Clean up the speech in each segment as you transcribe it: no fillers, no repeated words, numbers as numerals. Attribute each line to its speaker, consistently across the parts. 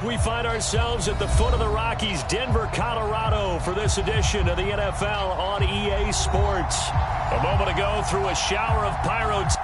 Speaker 1: We find ourselves at the foot of the Rockies, Denver, Colorado, for this edition of the NFL on EA Sports. A moment ago, through a shower of pyrotechnics.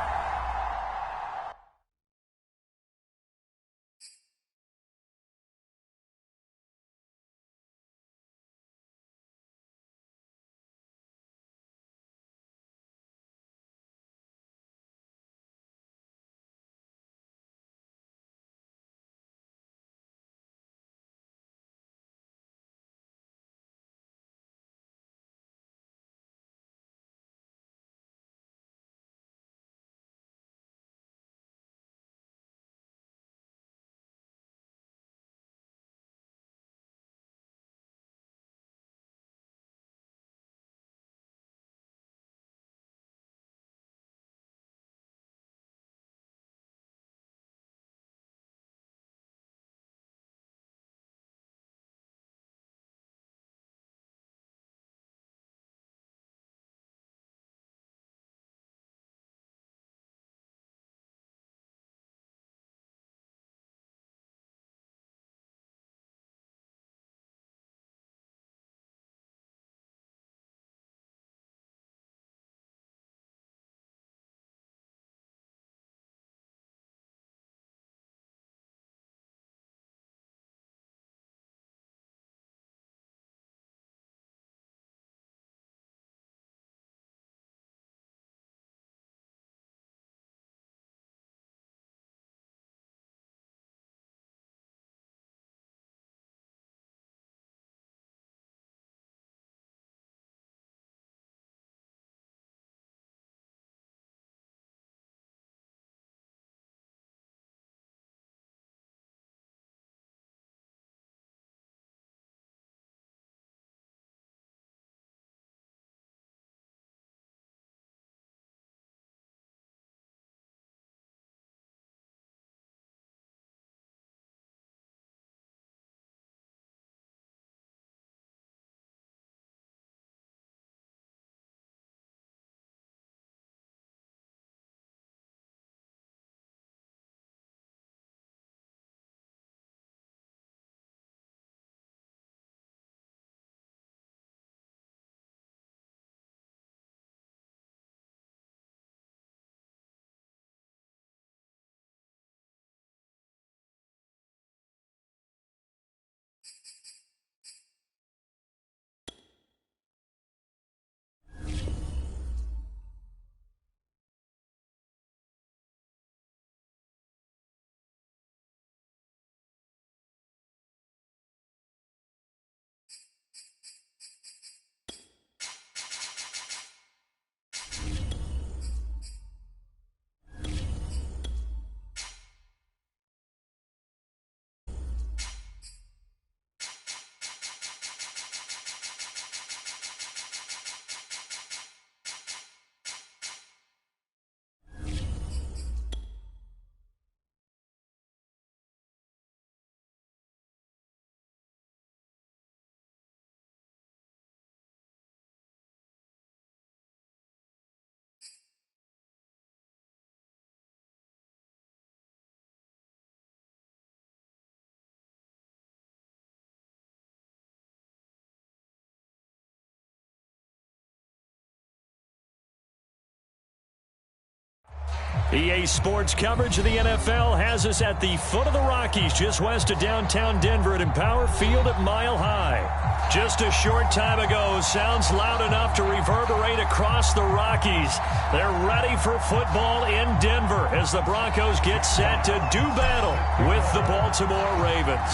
Speaker 1: EA Sports coverage of the NFL has us at the foot of the Rockies, just west of downtown Denver at Empower Field at Mile High. Just a short time ago, sounds loud enough to reverberate across the Rockies. They're ready for football in Denver as the Broncos get set to do battle with the Baltimore Ravens.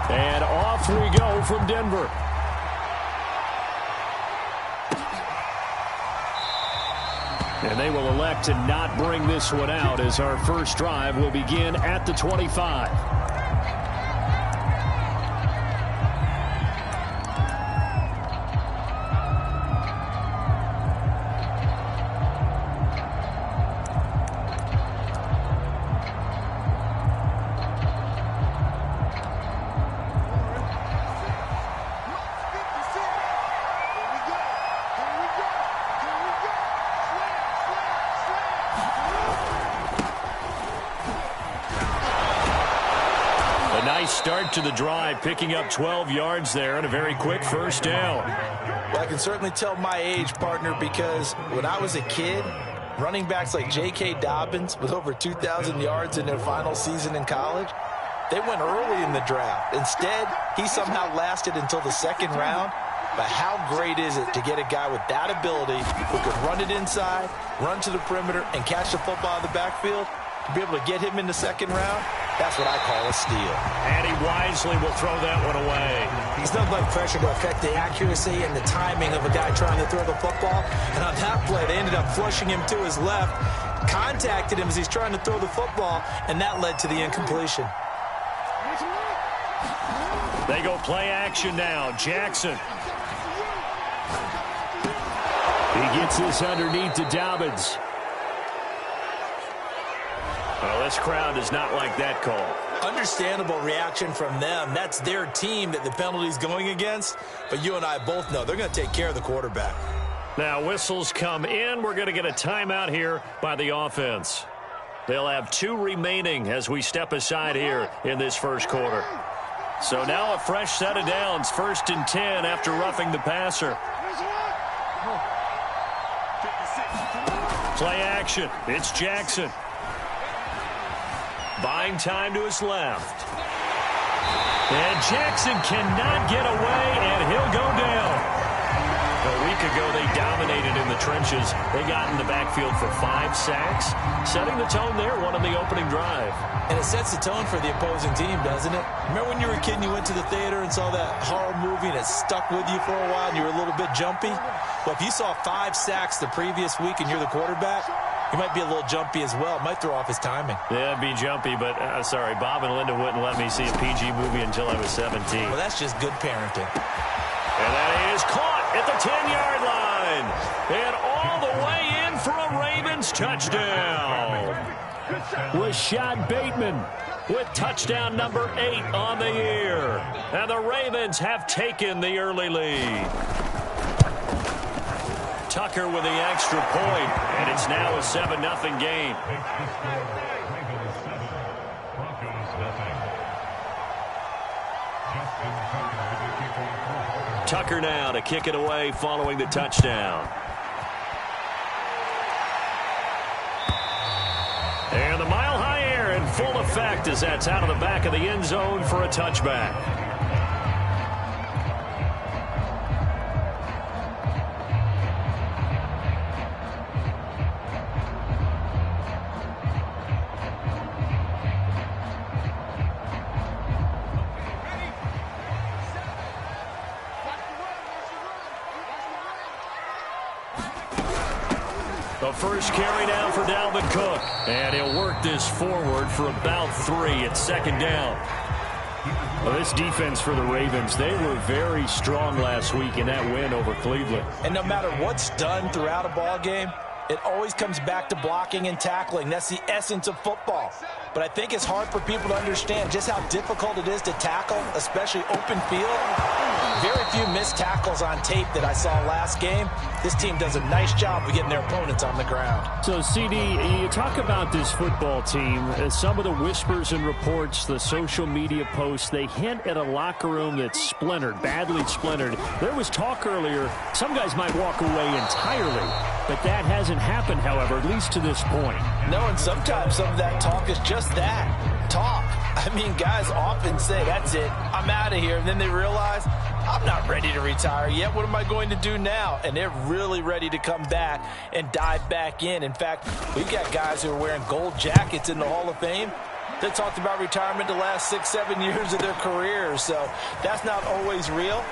Speaker 1: And off we go from Denver. And they will elect to not bring this one out as our first drive will begin at the 25. nice start to the drive, picking up 12 yards there and a very quick first down.
Speaker 2: Well, I can certainly tell my age, partner, because when I was a kid, running backs like J.K. Dobbins with over 2,000 yards in their final season in college, they went early in the draft. Instead, he somehow lasted until the second round. But how great is it to get a guy with that ability who could run it inside, run to the perimeter, and catch the football in the backfield? To be able to get him in the second round, that's what I call a steal.
Speaker 1: And he wisely will throw that one away.
Speaker 2: He's not letting pressure to affect the accuracy and the timing of a guy trying to throw the football. And on that play, they ended up flushing him to his left, contacted him as he's trying to throw the football, and that led to the incompletion.
Speaker 1: They go play action now. Jackson. He gets this underneath to Dobbins. Well, this crowd does not like that call.
Speaker 2: Understandable reaction from them. That's their team that the penalty's going against. But you and I both know they're going to take care of the quarterback.
Speaker 1: Now whistles come in. We're going to get a timeout here by the offense. They'll have 2 remaining as we step aside here in this first quarter. So now a fresh set of downs. 1st and 10 after roughing the passer. Play action. It's Jackson. Buying time to his left. And Jackson cannot get away, and he'll go down. A week ago, they dominated in the trenches. They got in the backfield for 5 sacks, setting the tone there, one on the opening drive.
Speaker 2: And it sets the tone for the opposing team, doesn't it? Remember when you were a kid and you went to the theater and saw that horror movie and it stuck with you for a while and you were a little bit jumpy? Well, if you saw 5 sacks the previous week and you're the quarterback, he might be a little jumpy as well. It might throw off his timing.
Speaker 1: Yeah, it'd be jumpy, but sorry, Bob and Linda wouldn't let me see a PG movie until I was 17.
Speaker 2: Well, that's just good parenting.
Speaker 1: And that is caught at the 10-yard line. And all the way in for a Ravens touchdown. Rashad Bateman with touchdown number 8 on the year. And the Ravens have taken the early lead. Tucker with the extra point, and it's now a 7-0 game. Tucker now to kick it away following the touchdown. And the mile-high air in full effect as that's out of the back of the end zone for a touchback. The first carry down for Dalvin Cook. And he'll work this forward for about 3. It's 2nd down. Well, this defense for the Ravens, they were very strong last week in that win over Cleveland.
Speaker 2: And no matter what's done throughout a ball game, it always comes back to blocking and tackling. That's the essence of football. But I think it's hard for people to understand just how difficult it is to tackle, especially open field. Very few missed tackles on tape that I saw last game. This team does a nice job of getting their opponents on the ground.
Speaker 1: So, CD, you talk about this football team. Some of the whispers and reports, the social media posts, they hint at a locker room that's splintered, badly splintered. There was talk earlier, some guys might walk away entirely. But that hasn't happened, however, at least to this point.
Speaker 2: No, and sometimes some of that talk is just that, talk. I mean, guys often say, that's it, I'm out of here. And then they realize, I'm not ready to retire yet. What am I going to do now? And they're really ready to come back and dive back in. In fact, we've got guys who are wearing gold jackets in the Hall of Fame. They talked about retirement the last 6-7 years of their careers. So that's not always real.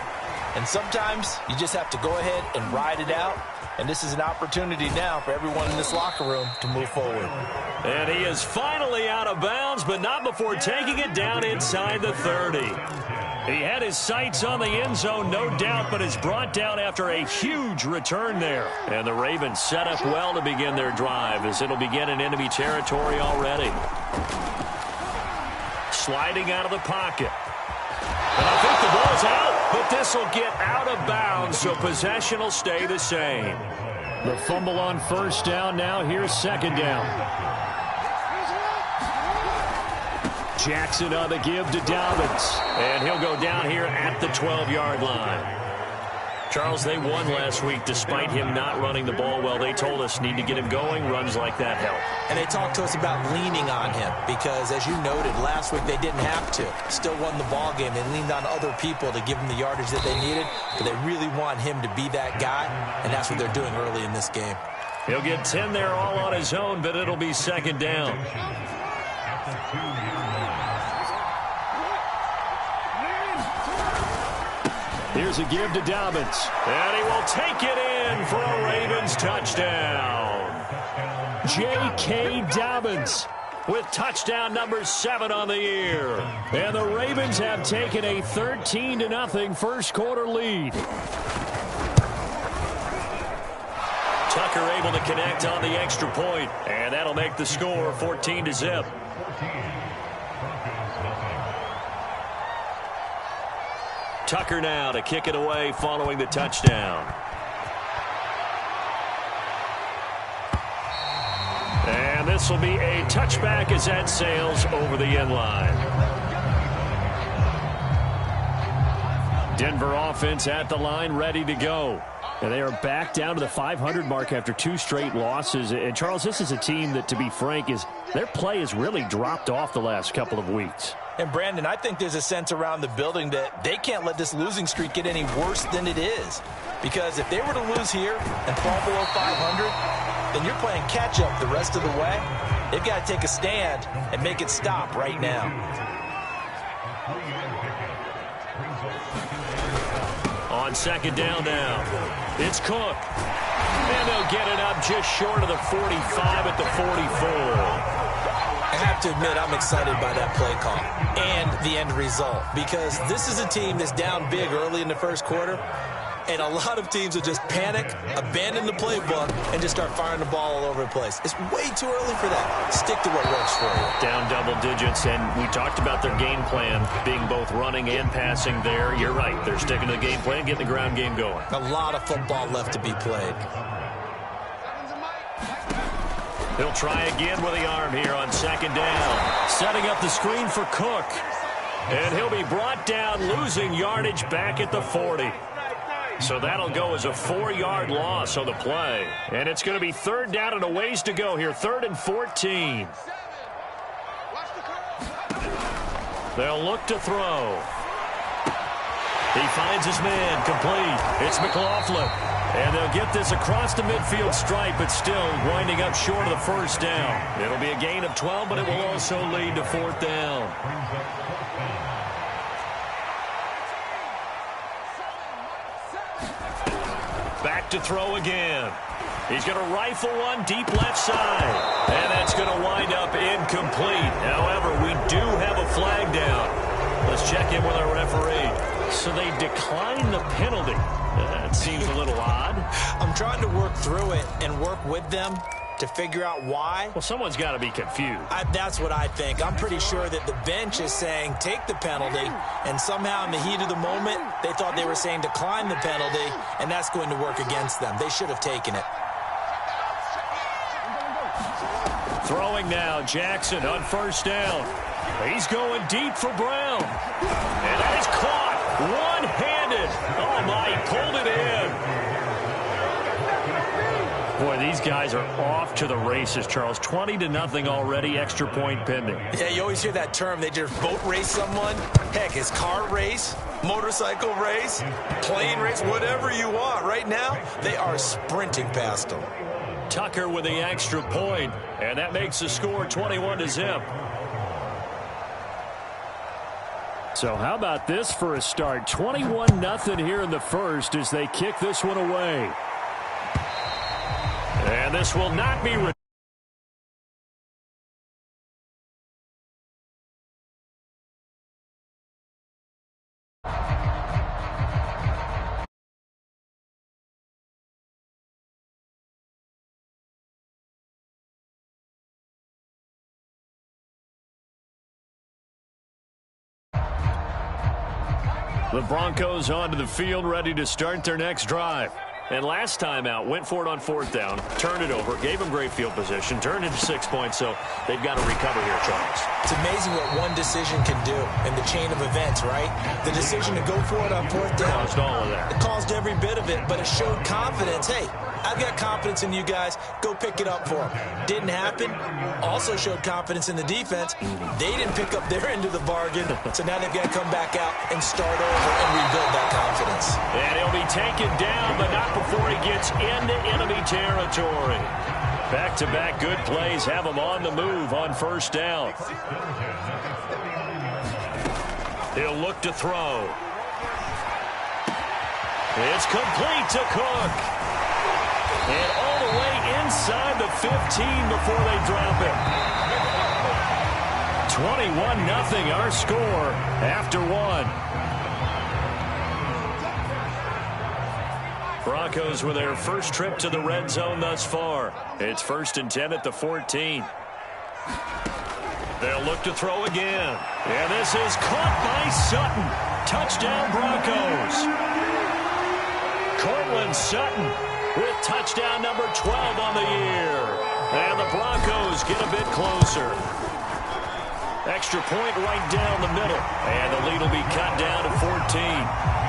Speaker 2: And sometimes you just have to go ahead and ride it out. And this is an opportunity now for everyone in this locker room to move forward.
Speaker 1: And he is finally out of bounds, but not before taking it down inside the 30. He had his sights on the end zone, no doubt, but is brought down after a huge return there. And the Ravens set up well to begin their drive as it'll begin in enemy territory already. Sliding out of the pocket. And I think the ball's out, but this will get out of bounds, so possession will stay the same. The fumble on 1st down now. Here's 2nd down. Jackson on the give to Dobbins. And he'll go down here at the 12-yard line. Charles, they won last week despite him not running the ball well. They told us need to get him going. Runs like that help.
Speaker 2: And they talked to us about leaning on him because, as you noted, last week they didn't have to. Still won the ball game. They leaned on other people to give them the yardage that they needed, but they really want him to be that guy, and that's what they're doing early in this game.
Speaker 1: He'll get 10 there all on his own, but it'll be second down. Here's a give to Dobbins. And he will take it in for a Ravens touchdown. J.K. Dobbins with touchdown number 7 on the year. And the Ravens have taken a 13-0 first quarter lead. Tucker able to connect on the extra point, and that'll make the score 14-0. Tucker now to kick it away following the touchdown. And this will be a touchback as that sails over the end line. Denver offense at the line, ready to go. And they are back down to the 500 mark after 2 straight losses. And, Charles, this is a team that, to be frank, their play has really dropped off the last couple of weeks.
Speaker 2: And, Brandon, I think there's a sense around the building that they can't let this losing streak get any worse than it is. Because if they were to lose here and fall below 500, then you're playing catch-up the rest of the way. They've got to take a stand and make it stop right now.
Speaker 1: On second down now, it's Cook. And they'll get it up just short of the 45 at the 44.
Speaker 2: I have to admit, I'm excited by that play call and the end result, because this is a team that's down big early in the first quarter, and a lot of teams will just panic, abandon the playbook, and just start firing the ball all over the place. It's way too early for that. Stick to what works for you.
Speaker 1: Down double digits, and we talked about their game plan being both running and passing there. You're right. They're sticking to the game plan, getting the ground game going.
Speaker 2: A lot of football left to be played.
Speaker 1: He'll try again with the arm here on second down. Setting up the screen for Cook. And he'll be brought down, losing yardage back at the 40. So that'll go as a 4-yard loss on the play. And it's going to be third down and a ways to go here. 3rd and 14. They'll look to throw. He finds his man, complete. It's McLaughlin. And they'll get this across the midfield stripe, but still winding up short of the first down. It'll be a gain of 12, but it will also lead to 4th down. Back to throw again. He's going to rifle one deep left side. And that's going to wind up incomplete. However, we do have a flag down. Let's check in with our referee. So they decline the penalty. That seems a little odd.
Speaker 2: I'm trying to work through it and work with them to figure out why.
Speaker 1: Well, someone's got to be confused.
Speaker 2: That's what I think. I'm pretty sure that the bench is saying take the penalty, and somehow in the heat of the moment, they thought they were saying decline the penalty, and that's going to work against them. They should have taken it.
Speaker 1: Throwing now, Jackson on first down. He's going deep for Brown. And that is caught one-handed. Oh, my, he pulled it in. Boy, these guys are off to the races, Charles. 20-0 already, extra point pending.
Speaker 2: Yeah, you always hear that term. They just boat race someone. Heck, it's car race, motorcycle race, plane race, whatever you want. Right now, they are sprinting past them.
Speaker 1: Tucker with the extra point, and that makes the score 21-0. So how about this for a start? 21-0 here in the first as they kick this one away. And this will not be returned. The Broncos onto the field, ready to start their next drive. And last time out, went for it on 4th down, turned it over, gave them great field position, turned into 6 points, so they've got to recover here, Charles.
Speaker 2: It's amazing what one decision can do in the chain of events, right? The decision to go for it on 4th down.
Speaker 1: Caused all of that.
Speaker 2: It caused every bit of it, but it showed confidence. Hey, I've got confidence in you guys. Go pick it up for them. Didn't happen. Also showed confidence in the defense. They didn't pick up their end of the bargain, so now they've got to come back out and start over and rebuild that confidence.
Speaker 1: And he'll be taken down, but not before he gets into enemy territory. Back-to-back good plays have him on the move on 1st down. He'll look to throw. It's complete to Cook. And all the way inside the 15 before they drop him. 21-0 our score after 1. Broncos with their first trip to the red zone thus far. It's 1st and 10 at the 14. They'll look to throw again. And this is caught by Sutton. Touchdown Broncos. Cortland Sutton with touchdown number 12 on the year. And the Broncos get a bit closer. Extra point right down the middle. And the lead will be cut down to 14.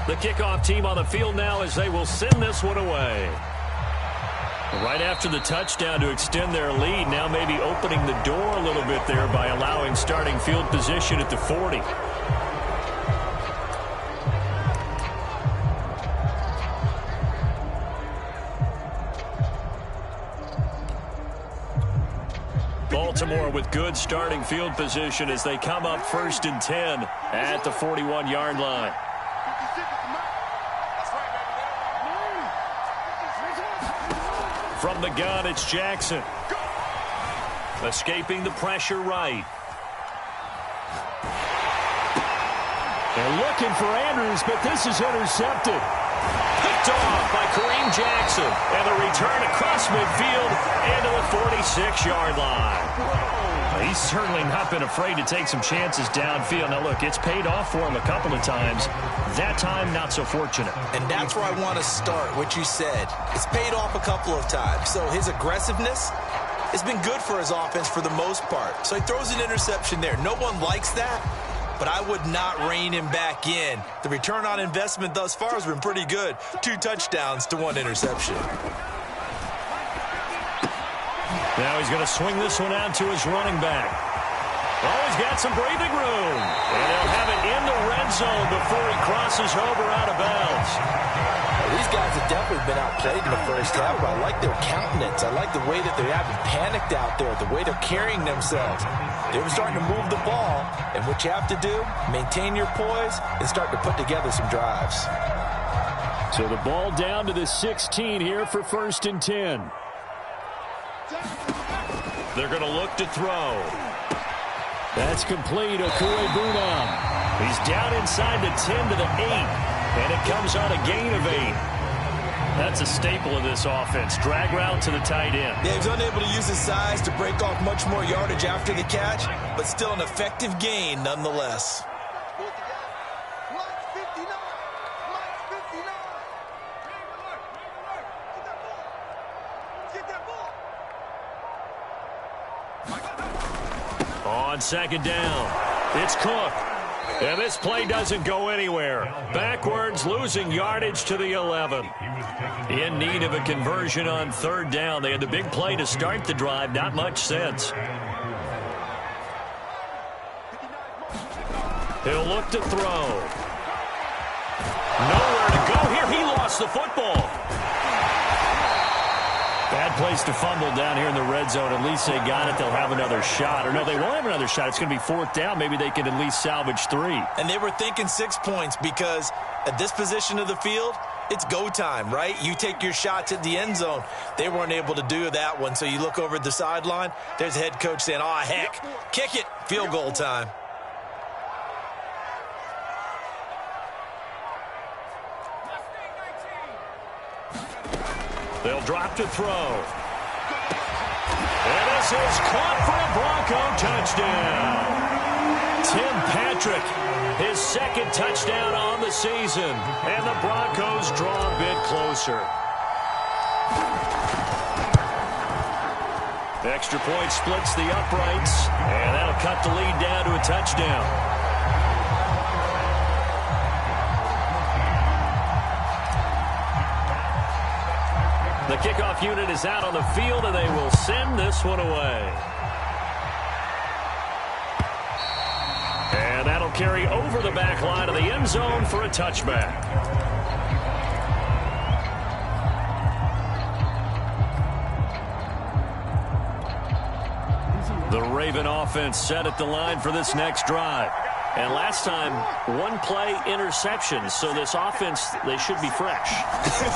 Speaker 1: The kickoff team on the field now as they will send this one away. Right after the touchdown to extend their lead, now maybe opening the door a little bit there by allowing starting field position at the 40. Baltimore with good starting field position as they come up 1st and 10 at the 41-yard line. From the gun, it's Jackson. Escaping the pressure right. They're looking for Andrews, but this is intercepted. Picked off by Kareem Jackson. And the return across midfield into the 46-yard line. He's certainly not been afraid to take some chances downfield. Now, look, it's paid off for him a couple of times. That time, not so fortunate.
Speaker 2: And that's where I want to start, what you said. It's paid off a couple of times. So his aggressiveness has been good for his offense for the most part. So he throws an interception there. No one likes that, but I would not rein him back in. The return on investment thus far has been pretty good. 2 touchdowns to 1 interception.
Speaker 1: Now he's going to swing this one out to his running back. Oh, he's got some breathing room. And he'll have it in the red zone before he crosses over out of bounds.
Speaker 2: These guys have definitely been outplayed in the first half, but I like their countenance. I like the way that they haven't panicked out there, the way they're carrying themselves. They're starting to move the ball, and what you have to do, maintain your poise and start to put together some drives.
Speaker 1: So the ball down to the 16 here for 1st and 10. They're going to look to throw. That's complete. Okuebuna. He's down inside the 10 to the 8. And it comes on a gain of 8. That's a staple of this offense. Drag route to the tight end.
Speaker 2: Yeah, he's unable to use his size to break off much more yardage after the catch, but still an effective gain nonetheless.
Speaker 1: On 2nd down, it's Cook. And this play doesn't go anywhere. Backwards, losing yardage to the 11. In need of a conversion on 3rd down. They had the big play to start the drive. Not much sense. He'll look to throw. Nowhere to go here. He lost the football. Bad place to fumble down here in the red zone. At least they got it. They'll have another shot. Or no, they won't have another shot. It's going to be 4th down. Maybe they can at least salvage 3.
Speaker 2: And they were thinking 6 points because at this position of the field, it's go time, right? You take your shots at the end zone. They weren't able to do that one. So you look over at the sideline. There's the head coach saying, oh, heck, kick it. Field goal time.
Speaker 1: They'll drop to throw. And this is caught for a Bronco touchdown. Tim Patrick, his 2nd touchdown on the season. And the Broncos draw a bit closer. Extra point splits the uprights. And that'll cut the lead down to a touchdown. The kickoff unit is out on the field, and they will send this one away. And that'll carry over the back line of the end zone for a touchback. The Raven offense set at the line for this next drive. And last time, 1-play interception. So this offense, they should be fresh.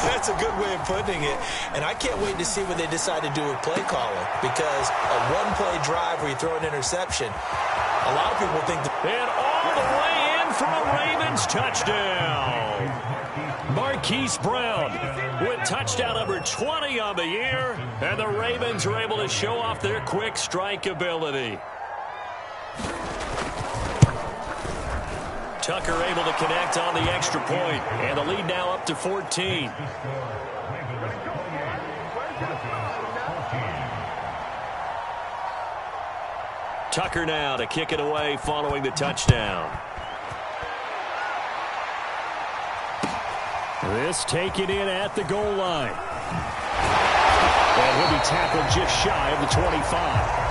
Speaker 2: That's a good way of putting it. And I can't wait to see what they decide to do with play calling. Because a 1-play drive where you throw an interception, a lot of people think that.
Speaker 1: And all the way in for a Ravens touchdown. Marquise Brown with touchdown number 20 on the year. And the Ravens are able to show off their quick strike ability. Tucker able to connect on the extra point, and the lead now up to 14. Tucker now to kick it away following the touchdown. This taken in at the goal line. And he'll be tackled just shy of the 25.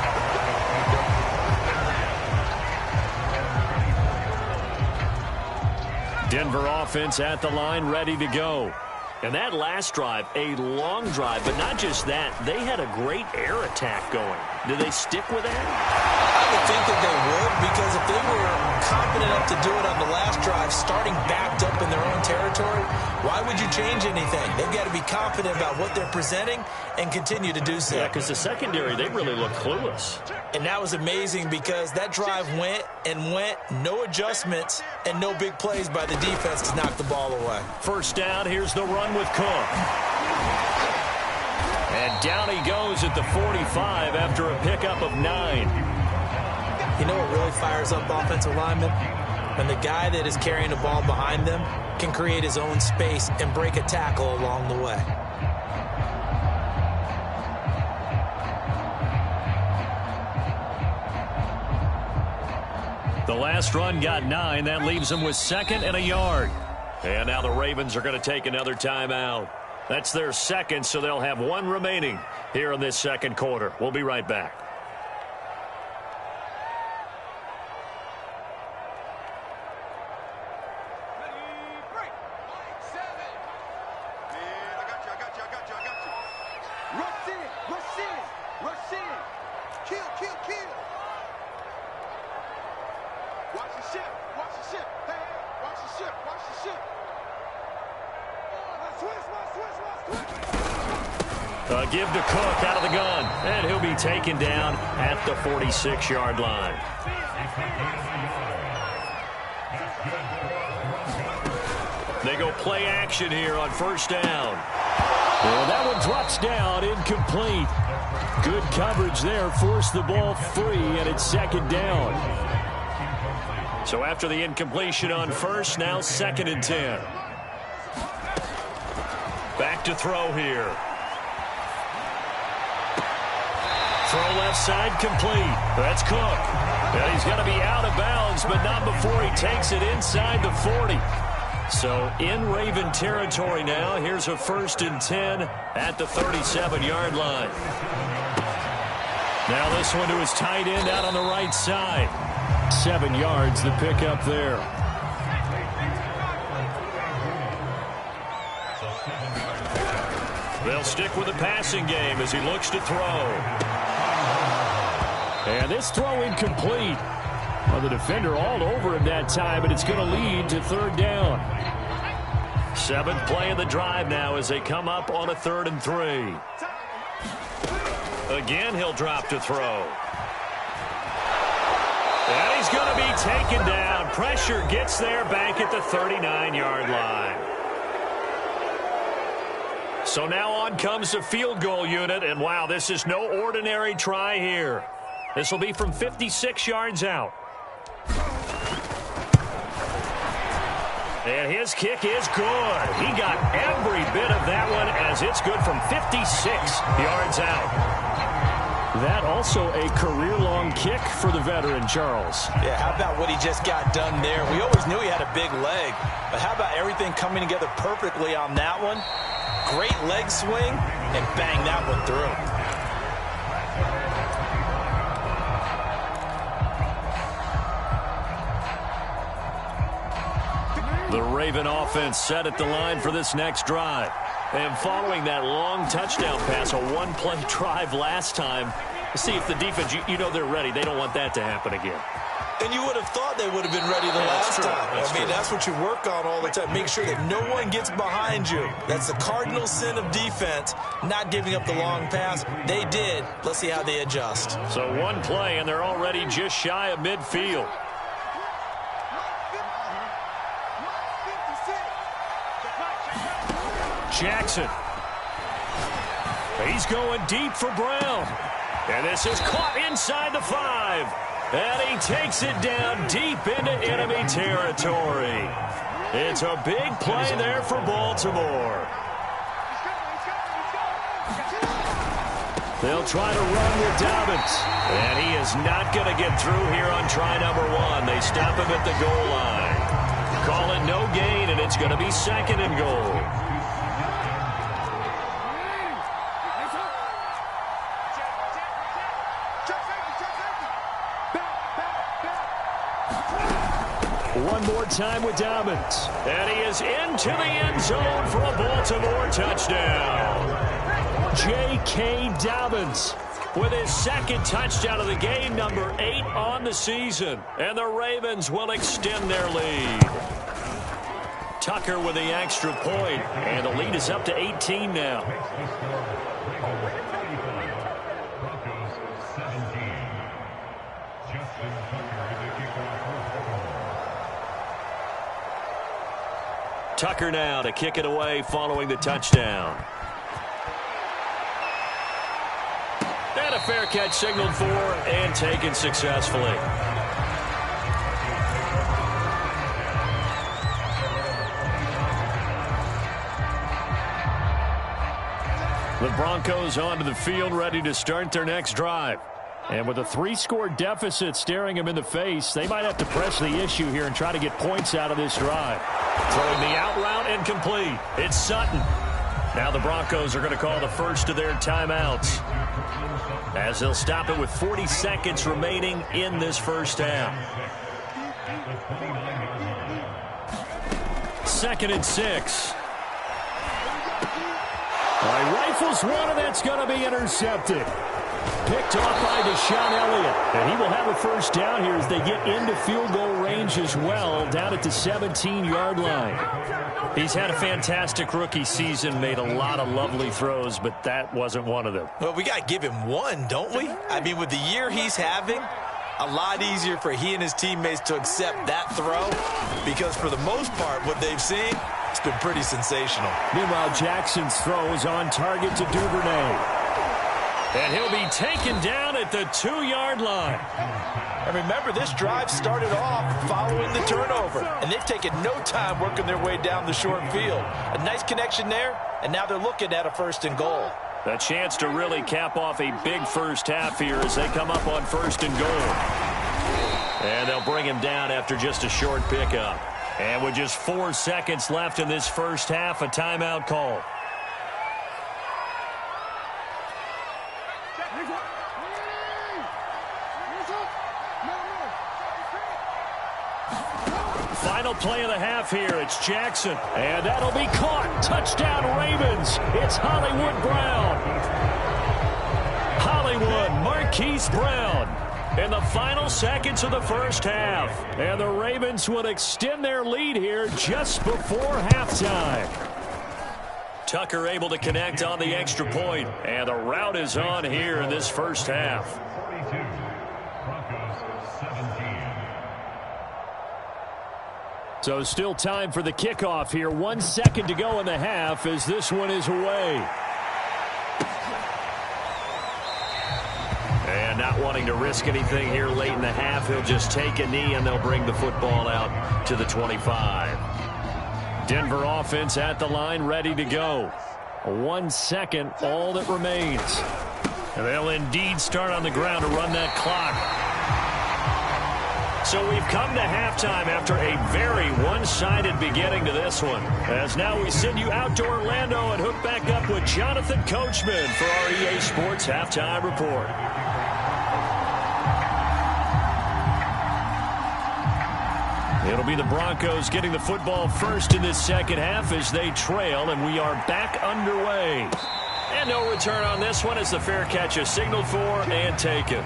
Speaker 1: Denver offense at the line, ready to go. And that last drive, a long drive, but not just that. They had a great air attack going. Do they stick with that?
Speaker 2: I would think that they would, because if they were confident enough to do it on the last drive, starting backed up in their own territory, why would you change anything? They've got to be confident about what they're presenting and continue to do so.
Speaker 1: Yeah, because the secondary, they really look clueless.
Speaker 2: And that was amazing because that drive went and went, no adjustments, and no big plays by the defense to knock the ball away.
Speaker 1: First down, here's the run with Cook. And down he goes at the 45 after a pickup of 9.
Speaker 2: You know what really fires up offensive linemen? When the guy that is carrying the ball behind them can create his own space and break a tackle along the way.
Speaker 1: The last run got 9. That leaves them with 2nd and a yard. And now the Ravens are going to take another timeout. That's their 2nd, so they'll have 1 remaining here in this 2nd quarter. We'll be right back. Give to Cook out of the gun, and he'll be taken down at the 46-yard line. They go play action here on first down. Well, that one drops down, incomplete. Good coverage there, forced the ball free, and it's 2nd down. So after the incompletion on first, now 2nd and 10. Back to throw here. Throw left side complete. That's Cook. And he's going to be out of bounds, but not before he takes it inside the 40. So in Raven territory now. Here's a 1st and 10 at the 37-yard line. Now this one to his tight end out on the right side. 7 yards the pickup there. They'll stick with the passing game as he looks to throw. And this throw incomplete. Well, the defender all over him that time, and it's going to lead to 3rd down. 7th play of the drive now as they come up on a 3rd and 3. Again, he'll drop to throw. And he's going to be taken down. Pressure gets there back at the 39-yard line. So now on comes the field goal unit, and wow, this is no ordinary try here. This will be from 56 yards out. And his kick is good. He got every bit of that one as it's good from 56 yards out. That also a career-long kick for the veteran, Charles.
Speaker 2: Yeah, how about what he just got done there? We always knew he had a big leg, but how about everything coming together perfectly on that one? Great leg swing, and bang that one through.
Speaker 1: The Raven offense set at the line for this next drive. And following that long touchdown pass, a one-play drive last time, see if the defense, you know they're ready. They don't want that to happen again.
Speaker 2: And you would have thought they would have been ready the last time. That's what you work on all the time. Make sure that no one gets behind you. That's the cardinal sin of defense, not giving up the long pass. They did. Let's see how they adjust.
Speaker 1: So one play, and they're already just shy of midfield. Jackson. He's going deep for Brown. And this is caught inside the 5. And he takes it down deep into enemy territory. It's a big play there for Baltimore. They'll try to run with Dobbins. And he is not going to get through here on try number 1. They stop him at the goal line. Call it no gain, and it's going to be 2nd and goal. One more time with Dobbins. And he is into the end zone for a Baltimore touchdown. J.K. Dobbins with his 2nd touchdown of the game, number 8 on the season. And the Ravens will extend their lead. Tucker with the extra point, and the lead is up to 18 now. Tucker now to kick it away following the touchdown. And a fair catch signaled for and taken successfully. The Broncos onto the field ready to start their next drive. And with a 3-score deficit staring them in the face, they might have to press the issue here and try to get points out of this drive. Throwing the out route incomplete. It's Sutton. Now the Broncos are going to call the first of their timeouts, as they'll stop it with 40 seconds remaining in this first half. 2nd and 6. All right, rifles one, and that's going to be intercepted. Picked off by Deshaun Elliott. And he will have a first down here as they get into field goal range as well, down at the 17-yard line. He's had a fantastic rookie season, made a lot of lovely throws, but that wasn't one of them.
Speaker 2: Well, we got to give him one, don't we? I mean, with the year he's having, a lot easier for he and his teammates to accept that throw, because for the most part, what they've seen, it's been pretty sensational.
Speaker 1: Meanwhile, Jackson's throw is on target to Duvernay. And he'll be taken down at the 2-yard line.
Speaker 2: And remember, this drive started off following the turnover, and they've taken no time working their way down the short field. A nice connection there, and now they're looking at a 1st and goal.
Speaker 1: A chance to really cap off a big first half here as they come up on 1st and goal. And they'll bring him down after just a short pickup. And with just 4 seconds left in this first half, a timeout call. final play of the half here. It's Jackson. And that'll be caught. Touchdown, Ravens. It's Hollywood Brown. Hollywood Marquise Brown in the final seconds of the first half. And the Ravens would extend their lead here just before halftime. Tucker able to connect on the extra point. And the route is on here in this first half. So still time for the kickoff here. 1 second to go in the half as this one is away. And not wanting to risk anything here late in the half, he'll just take a knee and they'll bring the football out to the 25. Denver offense at the line, ready to go. 1 second, all that remains. And they'll indeed start on the ground to run that clock. So we've come to halftime after a very one-sided beginning to this one. As now we send you out to Orlando and hook back up with Jonathan Coachman for our EA Sports Halftime Report. It'll be the Broncos getting the football first in this second half as they trail, and we are back underway. And no return on this one as the fair catch is signaled for and taken.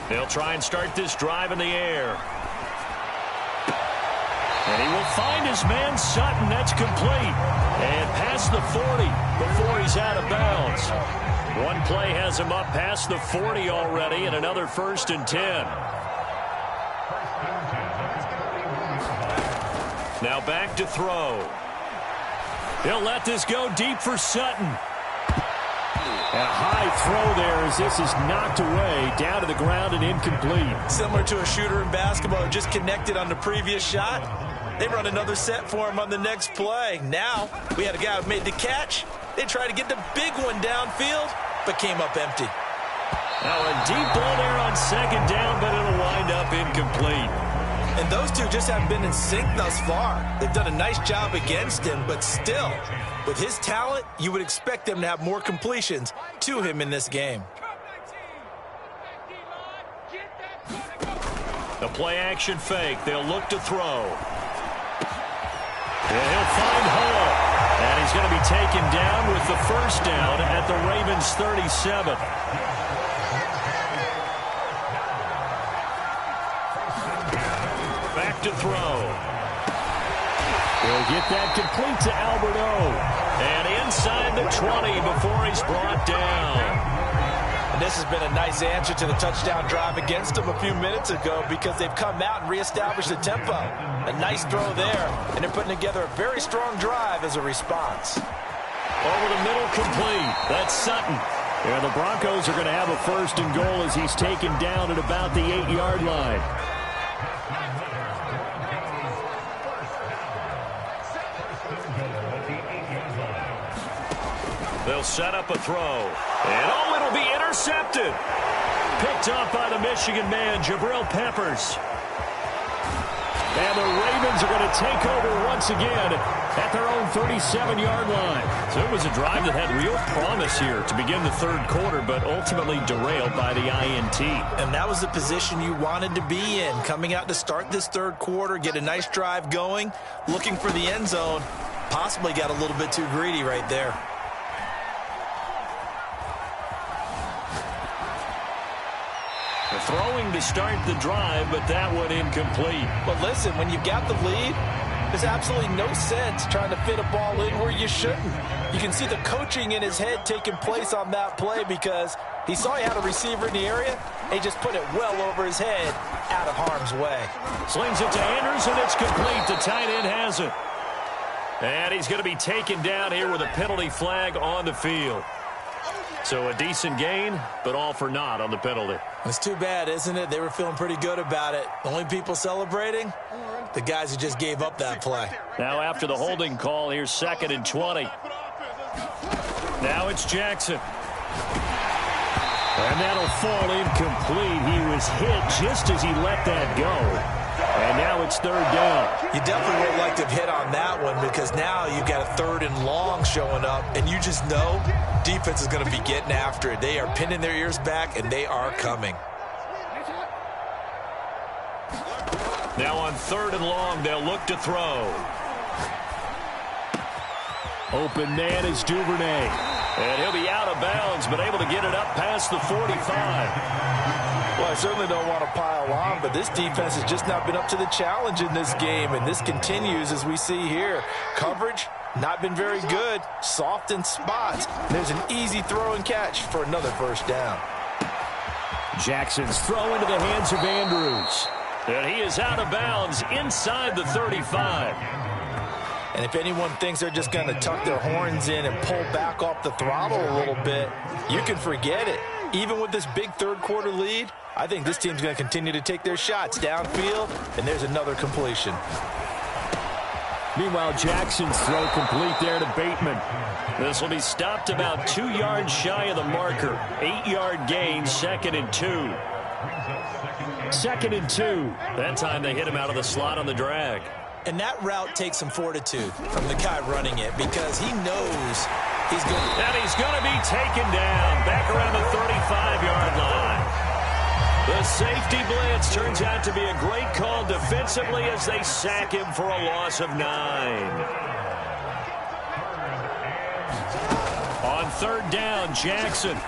Speaker 1: They'll try and start this drive in the air. And he will find his man Sutton. That's complete. And past the 40 before he's out of bounds. One play has him up past the 40 already, and another 1st and 10. Now back to throw. He'll let this go deep for Sutton. And a high throw there as this is knocked away, down to the ground and incomplete.
Speaker 2: Similar to a shooter in basketball who just connected on the previous shot. They run another set for him on the next play. Now, we had a guy who made the catch. They tried to get the big one downfield, but came up empty.
Speaker 1: Now a deep ball there on 2nd down, but it'll wind up incomplete.
Speaker 2: And those two just haven't been in sync thus far. They've done a nice job against him, but still, with his talent, you would expect them to have more completions to him in this game.
Speaker 1: The play-action fake. They'll look to throw. And he'll find Hall. And he's going to be taken down with the 1st down at the Ravens 37. Back to throw. He'll get that complete to Albert O. And inside the 20 before he's brought down.
Speaker 2: And this has been a nice answer to the touchdown drive against them a few minutes ago because they've come out and reestablished the tempo. A nice throw there, and they're putting together a very strong drive as a response.
Speaker 1: Over the middle, complete. That's Sutton. And the Broncos are going to have a 1st and goal as he's taken down at about the 8-yard line. They'll set up a throw. And oh, it'll be intercepted. Picked up by the Michigan man, Jabril Peppers. And the Ravens are going to take over once again at their own 37-yard line. So it was a drive that had real promise here to begin the 3rd quarter, but ultimately derailed by the INT.
Speaker 2: And that was the position you wanted to be in, coming out to start this 3rd quarter, get a nice drive going, looking for the end zone. Possibly got a little bit too greedy right there.
Speaker 1: Throwing to start the drive, but that one incomplete.
Speaker 2: But listen, when you've got the lead, there's absolutely no sense trying to fit a ball in where you shouldn't. You can see the coaching in his head taking place on that play because he saw he had a receiver in the area, and he just put it well over his head out of harm's way.
Speaker 1: Slings it to Andrews, and it's complete. The tight end has it. And he's going to be taken down here with a penalty flag on the field. So a decent gain, but all for naught on the penalty.
Speaker 2: It's too bad, isn't it? They were feeling pretty good about it. The only people celebrating, the guys who just gave up that play.
Speaker 1: Now after the holding call, here's 2nd and 20. Now it's Jackson. And that'll fall incomplete. He was hit just as he let that go. And now it's third down.
Speaker 2: You definitely would like to have hit on that one because now you've got a third and long showing up, and you just know defense is going to be getting after it. They are pinning their ears back, and they are coming.
Speaker 1: Now on third and long, they'll look to throw. Open man is Duvernay. And he'll be out of bounds, but able to get it up past the 45.
Speaker 2: Well, I certainly don't want to pile on, but this defense has just not been up to the challenge in this game, and this continues as we see here. Coverage, not been very good. Soft in spots. There's an easy throw and catch for another first down.
Speaker 1: Jackson's throw into the hands of Andrews. And he is out of bounds inside the 35.
Speaker 2: And if anyone thinks they're just going to tuck their horns in and pull back off the throttle a little bit, you can forget it. Even with this big third-quarter lead, I think this team's going to continue to take their shots downfield, and there's another completion.
Speaker 1: Meanwhile, Jackson's throw complete there to Bateman. This will be stopped about 2 yards shy of the marker. 8-yard gain, 2nd and 2. 2nd and 2. That time they hit him out of the slot on the drag.
Speaker 2: And that route takes some fortitude from the guy running it because he knows he's going to...
Speaker 1: And he's going to be taken down back around the 35-yard line. The safety blitz turns out to be a great call defensively as they sack him for a loss of 9. On third down, Jackson.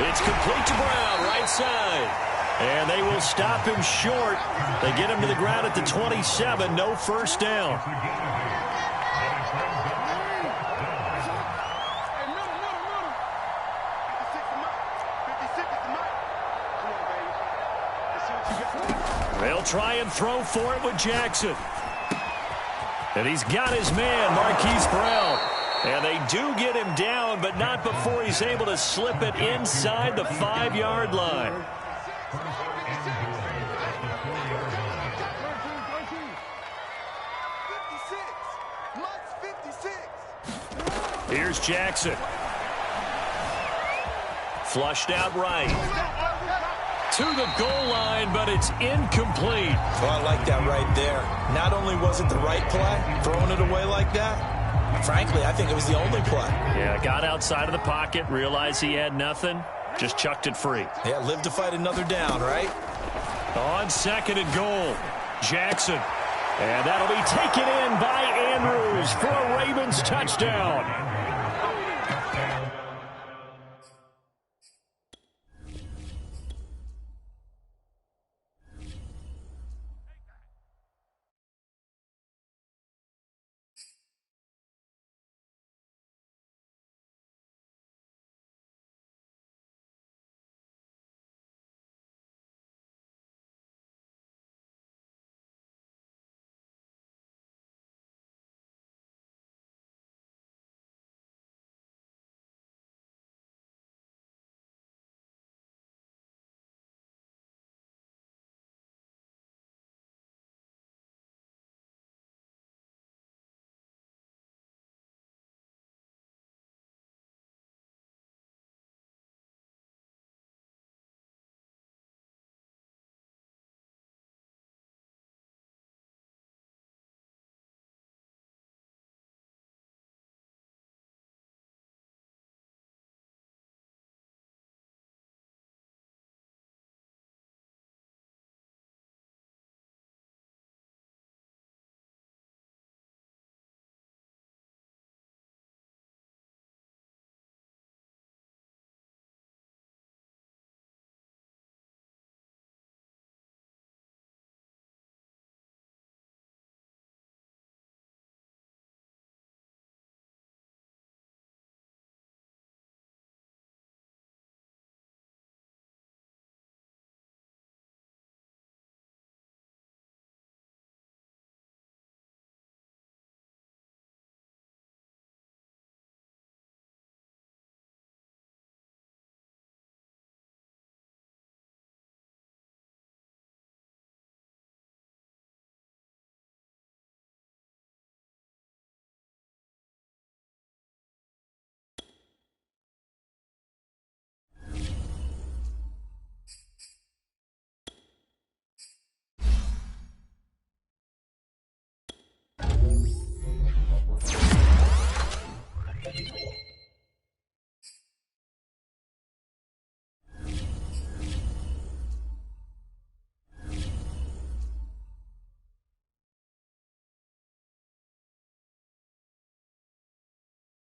Speaker 1: It's complete to Brown, right side. And they will stop him short. They get him to the ground at the 27. No first down. They'll try and throw for it with Jackson. And he's got his man, Marquise Brown. And they do get him down, but not before he's able to slip it inside the 5-yard line. Here's Jackson. Flushed out right. To the goal line, but it's incomplete.
Speaker 2: Well, I like that right there. Not only was it the right play, throwing it away like that, frankly, I think it was the only play.
Speaker 1: Yeah, got outside of the pocket, realized he had nothing, just chucked it free.
Speaker 2: Yeah, live to fight another down, right?
Speaker 1: On 2nd and goal, Jackson. And that'll be taken in by Andrews for a Ravens touchdown.